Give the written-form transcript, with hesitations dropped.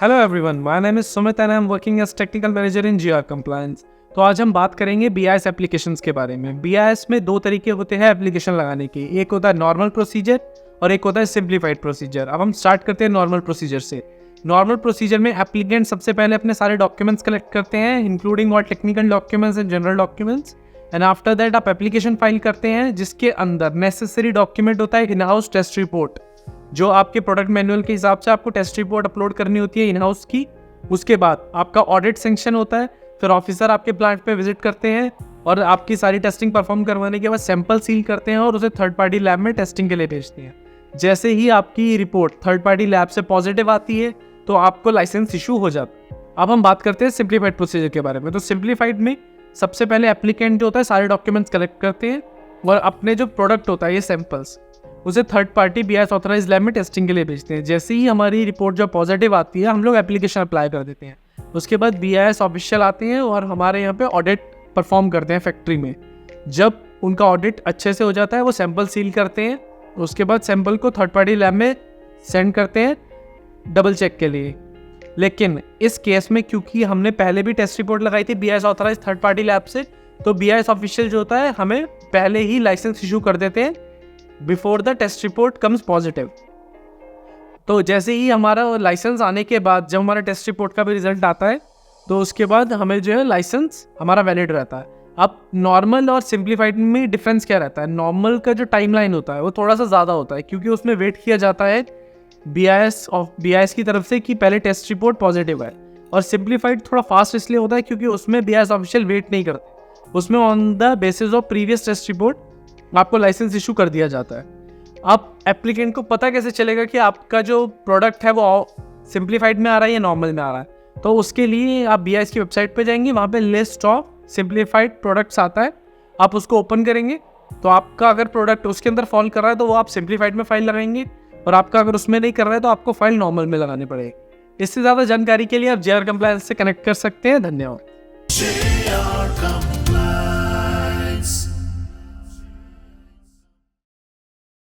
Hello everyone, my name is Sumit and I am working as technical manager in GR compliance. तो आज हम बात करेंगे बीआईएस एप्लीकेशंस के बारे में। बीआईएस में दो तरीके होते हैं एप्लीकेशन लगाने के, एक होता है नॉर्मल प्रोसीजर और एक होता है सिंप्लीफाइड प्रोसीजर। अब हम स्टार्ट करते हैं नॉर्मल प्रोसीजर से। नॉर्मल प्रोसीजर में एप्लीकेंट सबसे पहले अपने सारे डॉक्यूमेंट्स कलेक्ट करते हैं, including all technical documents and general documents, and after that आप एप्लीकेशन फाइल करते हैं जिसके अंदर नेसेसरी डॉक्यूमेंट होता है इन हाउस टेस्ट रिपोर्ट, जो आपके प्रोडक्ट मैनुअल के हिसाब से आपको टेस्ट रिपोर्ट अपलोड करनी होती है इन हाउस की। उसके बाद आपका ऑडिट सेंक्शन होता है, फिर ऑफिसर आपके प्लांट पे विजिट करते हैं और आपकी सारी टेस्टिंग परफॉर्म करवाने के बाद सैंपल सील करते हैं और उसे थर्ड पार्टी लैब में टेस्टिंग के लिए भेजते हैं। जैसे ही आपकी रिपोर्ट थर्ड पार्टी लैब से पॉजिटिव आती है तो आपको लाइसेंस इशू हो जाता है। अब हम बात करते हैं सिंप्लीफाइड प्रोसीजर के बारे में। तो सिंप्लीफाइड में सबसे पहले एप्लीकेंट जो होता है सारे डॉक्यूमेंट्स कलेक्ट करते हैं और अपने जो प्रोडक्ट होता है ये सैंपल्स उसे third party BIS authorise lab में टेस्टिंग के लिए भेजते हैं। जैसे ही हमारी रिपोर्ट जो पॉजिटिव आती है हम लोग एप्लीकेशन अप्लाई कर देते हैं। उसके बाद बीआईएस ऑफिशियल आते हैं और हमारे यहाँ पे ऑडिट परफॉर्म करते हैं फैक्ट्री में। जब उनका ऑडिट अच्छे से हो जाता है वो सैंपल सील करते हैं, उसके बाद सैंपल को थर्ड पार्टी लैब में सेंड करते हैं डबल चेक के लिए। लेकिन इस केस में क्योंकि हमने पहले भी टेस्ट रिपोर्ट लगाई थी BIS authorise third party lab से, तो बीआईएस ऑफिशियल जो होता है हमें पहले ही लाइसेंस इशू कर देते हैं before the test report comes positive. तो जैसे ही हमारा लाइसेंस आने के बाद जब हमारा टेस्ट रिपोर्ट का भी रिजल्ट आता है तो उसके बाद हमें जो है लाइसेंस हमारा वैलिड रहता है। अब नॉर्मल और सिंप्लीफाइड में डिफरेंस क्या रहता है? नॉर्मल का जो टाइमलाइन होता है वो थोड़ा सा ज़्यादा होता है क्योंकि उसमें वेट किया जाता है बीआईएस की तरफ से कि पहले टेस्ट रिपोर्ट पॉजिटिव है। और सिंप्लीफाइड थोड़ा फास्ट इसलिए होता है क्योंकि उसमें बीआईएस ऑफिशियल वेट नहीं करते, उसमें on the basis of previous test report आपको लाइसेंस इशू कर दिया जाता है। अब एप्लीकेंट को पता कैसे चलेगा कि आपका जो प्रोडक्ट है वो सिंप्लीफाइड में आ रहा है या नॉर्मल में आ रहा है? तो उसके लिए आप बीआईएस की वेबसाइट पे जाएंगे, वहाँ पे लिस्ट ऑफ सिंप्लीफाइड प्रोडक्ट्स आता है, आप उसको ओपन करेंगे तो आपका अगर प्रोडक्ट उसके अंदर फॉल कर रहा है तो वो आप सिंप्लीफाइड में फाइल लगाएंगे, और आपका अगर उसमें नहीं कर रहा है तो आपको फाइल नॉर्मल में लगानी पड़ेगी। इससे ज़्यादा जानकारी के लिए आप जीआर कंप्लायंस से कनेक्ट कर सकते हैं। धन्यवाद।